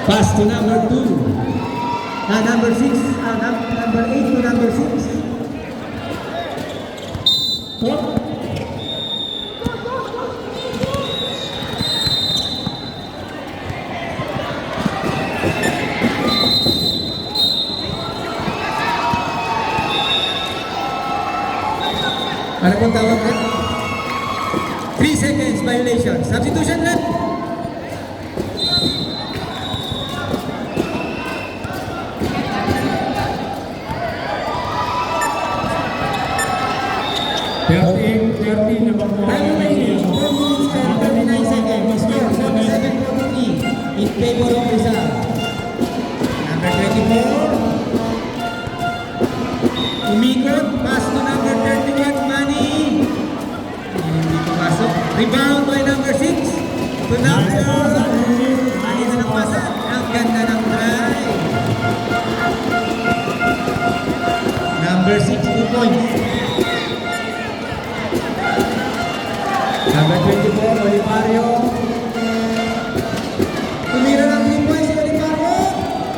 Pass to number 2. Number 6. Number 8 to number 6. Four. Ano pong tawag rin? 3 seconds violation. Substitution rin. Time remaining, 4 minutes and 39 seconds. Score 77-43 in favor of Rizal. Number 24. Umikot, pass to number 31, Manny. Hindi pumasok. Rebound by number 6. To number 4. Manny na nagpasa. Ang ganda ng try. Number 6, 2 points. Number 24, Olivario. Tumira ng 3 points si Olivario.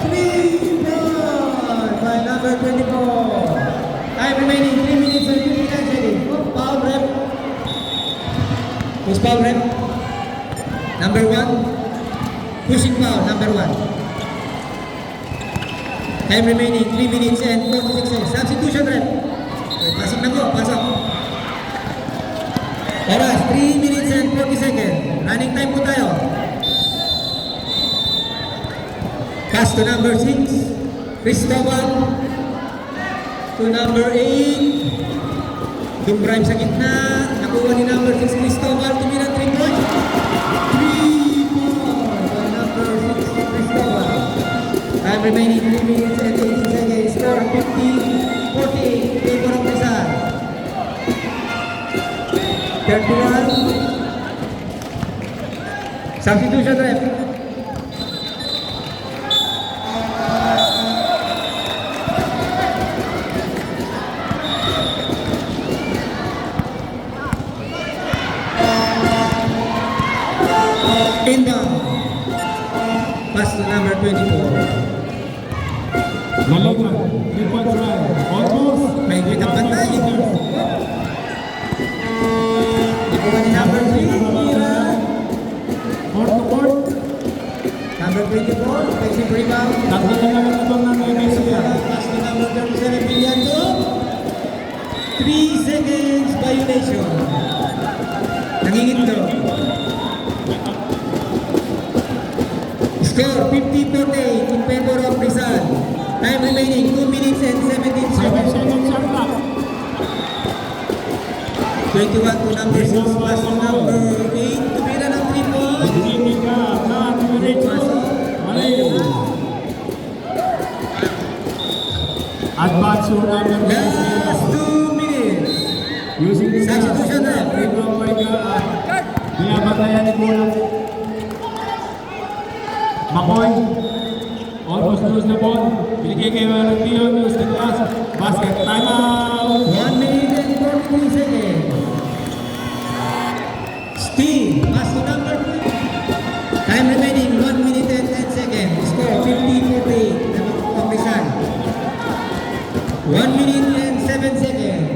3 points by number 24. Time remaining 3 minutes and 59 seconds. Foul rep. Who's foul rep? Number 1. Pushing foul, number 1. Time remaining 3 minutes and 46 seconds. Substitution rep. Pasok na po, pasok. Oras, 3 minutes and 40 seconds. Running time po tayo. Pass to number 6. Cristobal. To number 8. Dumbrime sa gitna. Nakuha ni number 6 Cristobal. Tumira 3 points. 3 points by number 6 Cristobal. Time remaining 3 minutes and 18 seconds. Score 50-48. Favor of Rizal. 31. Substitution rep. Inbound. Pass to number 24. Malogan, 3-point try. Almost. May kitang pantay. Nakuha ni number 3. Mira. Court to court. Number 24. Offensive rebound. Tatlo na lang itong ng MSCA. Pass to number 37. Villando. 3 seconds violation. Nanginginto. Score 50-48 in favor of Rizal. Time remaining 2 minutes and 17 7 seconds. seconds shot clock. 21 to number 6, pass to number 8. Tumira ng 3 points. Hindi ka na diretso. Mali. Advance yung number Last 2 minutes. using the Substitution rep. rebound by binabatayan ni Bola. Makoy. Almost lose the ball. Binigay kay Valentino. Use the glass. Basket. Time out. 1 minute and 43 seconds. Steve, pass to number 2. Time remaining 1 minute and 10 seconds. Score 50-48. Of Rizal. 1 minute and 7 seconds.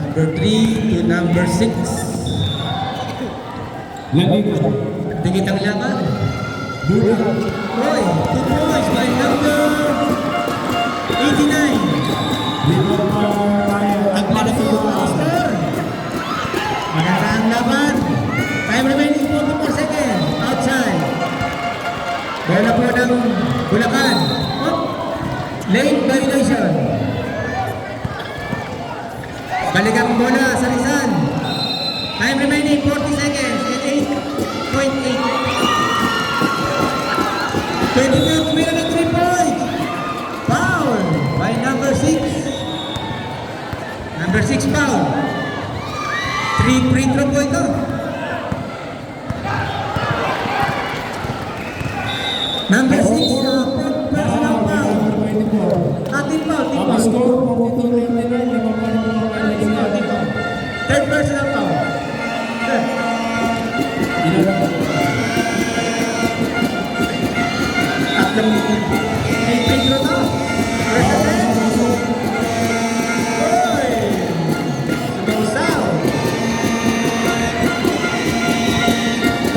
Number 3 to number 6. Landing. Tingit ang laban. Buda. Roy, 2 points by number 89. Rebound by Ryan. Taglada po yung master. Maganda ang laban. Time remaining 44 seconds. Outside. Bola po ng Bulacan. Late violation. Balik ang bola sa Rizal. Time remaining 40 seconds and 8.8. 22 tumira ng 3 points. Foul by number 6. Number 6 foul. 3 free throw po ito. Number 6 personal foul. Team foul, team Ang foul. score, papunto na yung nila. Third personal foul. Third.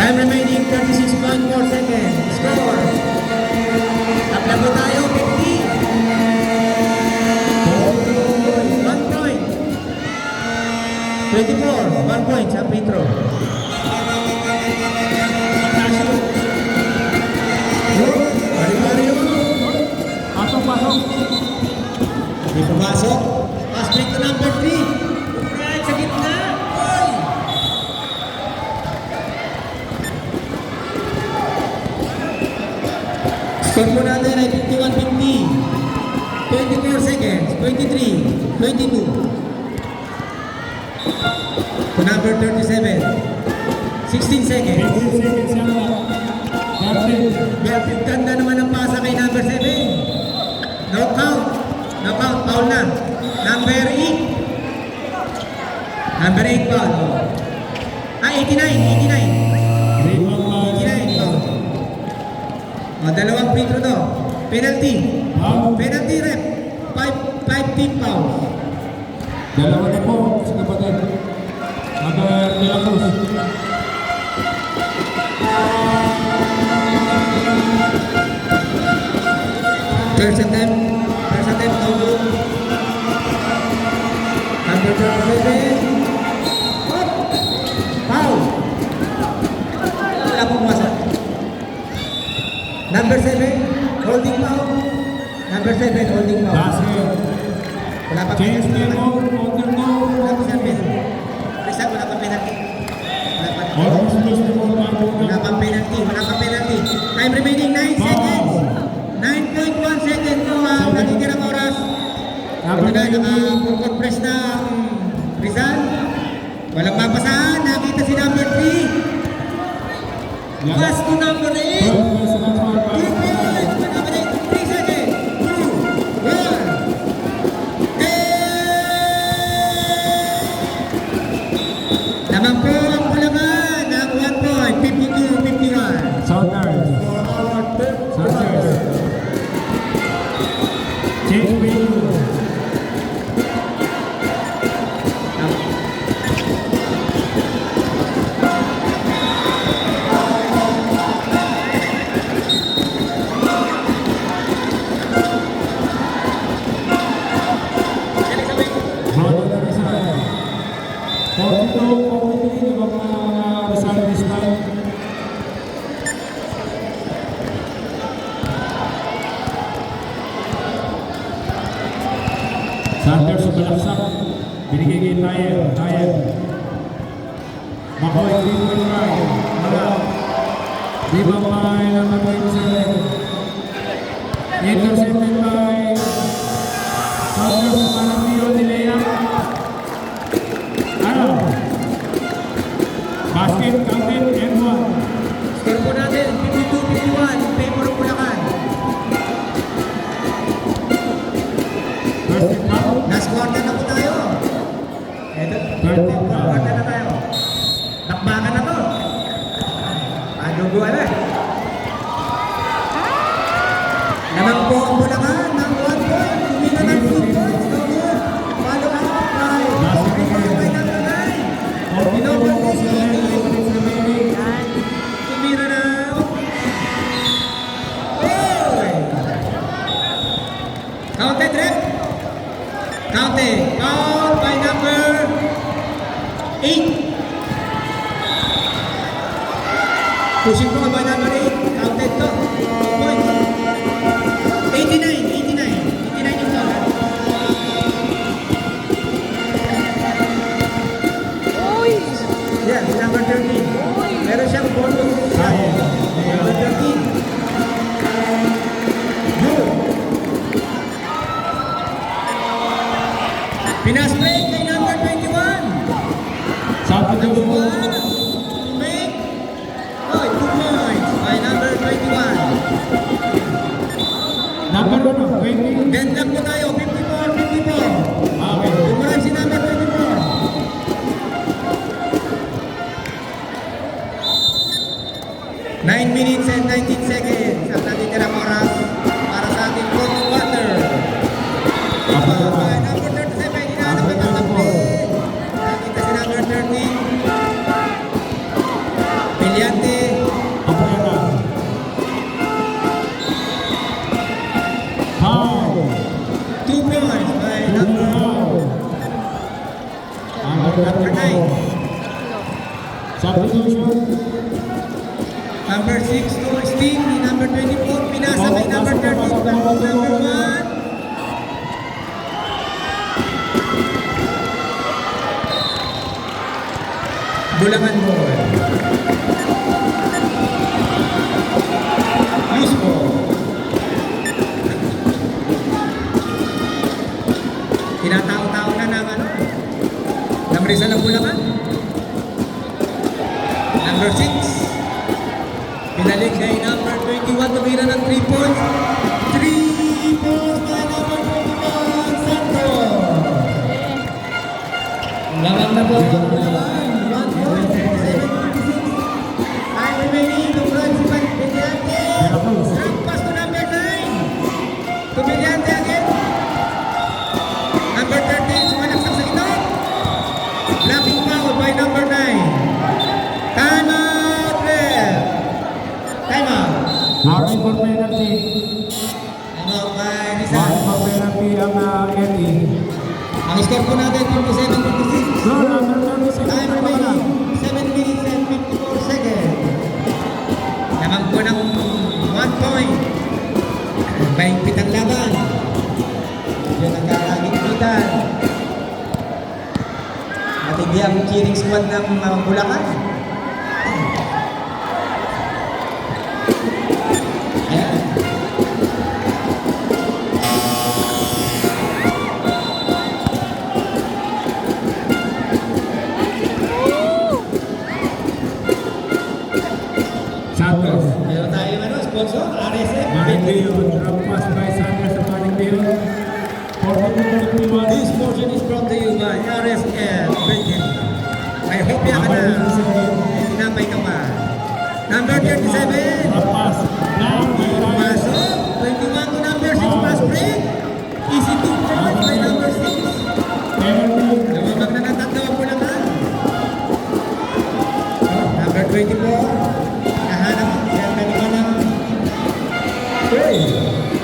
Time remaining 36.4 seconds. Score. Tapla po tayo, 50. 1 point. 24, 1 point sa free throw. Mario. Pasok. Hindi pumasok. Pass break to number 3. Right sa gitna. Oy! Score po natin ay 51-50. 24 seconds. 23. 22. To number 37. 16 seconds. 15 seconds yan lang. Belfit ganda naman ang pasa kay number 7. No count. No count. Foul na. Number 8. Number 8 foul. 89. 89 foul. O, dalawang free throw to. Penalty. Penalty rep. 5 team foul. Dalawa na po sa kapatid. Number De La Cruz. First attempt, no good. Number 37. Up. Foul. Wala pong masa. Number 7, holding foul. Number 7, holding foul. Basket. Wala pa Change penalty. game mode. Counter Wala pa mode. penalty. Rizal, wala pa penalty. Almost lose the ball. Wala pa penalty. Time remaining 9 seconds. 9.1 seconds po ang natitirang oras. Ito na, naka-compress na ang Rizal. Walang mapasahan. Nakita si number 3. Pass to number 8. 3 seconds. 2, 1. Naman po ang kulaman ng 1 point. 52-51. Sounders. Change game. Sanders sa balaksak. Binigay kay Tayer. Makoy, 3.5. Wala. Di ba may naman 27? Intercepted by Sanders sa Panamio ni Lea. Ano? Basket counted and 1. Score po natin, 52-51 in favor of Bulacan. First foul. Last quarter na po tayo. Ito, Third quarter na tayo. Nakbakan na to. Paduguan na. Naman po ang Bulacan ng 1 point. Tumira ng 2 points. No good. Follow up by number 9. Pinobol po si tumira na. Oy! Counted, rep. Counted. Foul by number 8. Pushing po by number 8. Counted to. 2 points. 89 yung foul. Yeah, number 13. Meron siyang bonus. Number 13. Go! Pinas break kay number 21. Sabi ng Number buo. 1 to make 2 points by number 21. Number 20. Then lang po tayo, 54-54. Okay. Umulan si number 24. 9 minutes and 19 seconds ang natitirang oras para sa ating fourth quarter. Number 37, hinahanap ang tatakbin. Nakita si number 13. Pilyante Substitution. Number 6 to Steve, number 24, pinasa kay number 13, number 1. Bulangan ball. Loose ball. Tinatao-tao na ng ano. Namrisa ng Bulangan. Number 6. Pinalik kay number 21, tumira ng 3 points. 3 points kay number 21, Santos. Lamang na po. 1 point, 37-56. Time remaining, Dubran si Villante. Straight pass to number 9. To Villante again. Number 13, sumalaksak sa ito. Blocking foul by number 9. Time out, ref. Time out. Warning for penalty. Time out by Rizal. Warning for penalty ang Eddie. Ang score po natin, 27-56. So, number 36. Time remaining, 7 minutes and 54 seconds. Naman po ng 1 point. Mahigpit ang laban. Yun ang kakagitpitan. Matindi ang cheering squad ng Bulacan. Ayan. Santos. Meron tayo sponsor, RSF. Marindio. Drop pass by Santos sa Marindio. 42-51. This portion is brought to you by RSF Baking. I hope yan ka na. Tinapay ka pa. Number 37. Drop pass. Now, Pasok. 21 to number 6. Pass break. Easy 2 points by number 6. penalty. Lumabag na ng tatlo ang Bulacan. Number 24. Nahanap. Siya naman ng... Hey!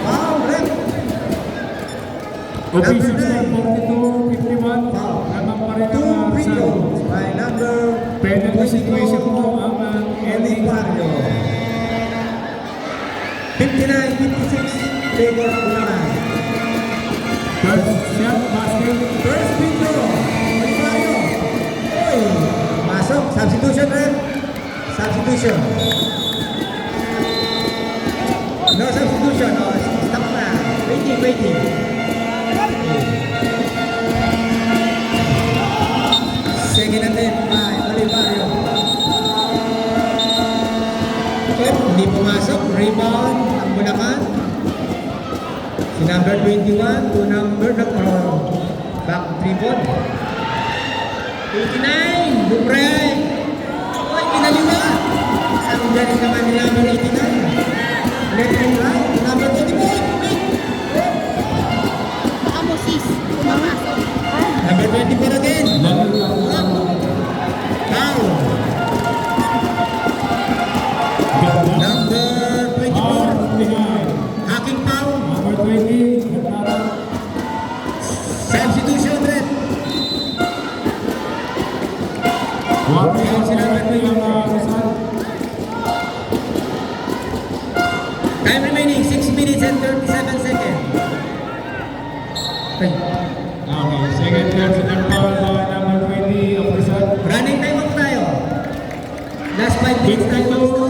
Wow, rep! Official score 42-51. Lamang pa rin Two ang free Santos. throws by number Penalty situation mo ang Eli Barrio. 59-56. Favor Bulacan. First shot, basket. First free throw. Eli Barrio. Oy! Masok. Substitution, rep. Substitution. No substitution. No, stop na. Waiting. Second attempt by Olivario. Hindi pumasok. Rebound ang Bulacan. Si number 21 to number back 3 ball. 89. Dubreg. Oy, kinaliwa. Ang galing naman ni number 89. Left and right. Number 24. Baka mo sis, pumasok. Number 24 again. Foul. Number 24. Hacking foul. Number 20. Substitution red. Warning si number 3 ang Rizal. Time remaining 6 minutes and 37 seconds. Okay. Okay, second personal foul by number 20 of Rizal. Running time up tayo. Last 5 minutes tayo.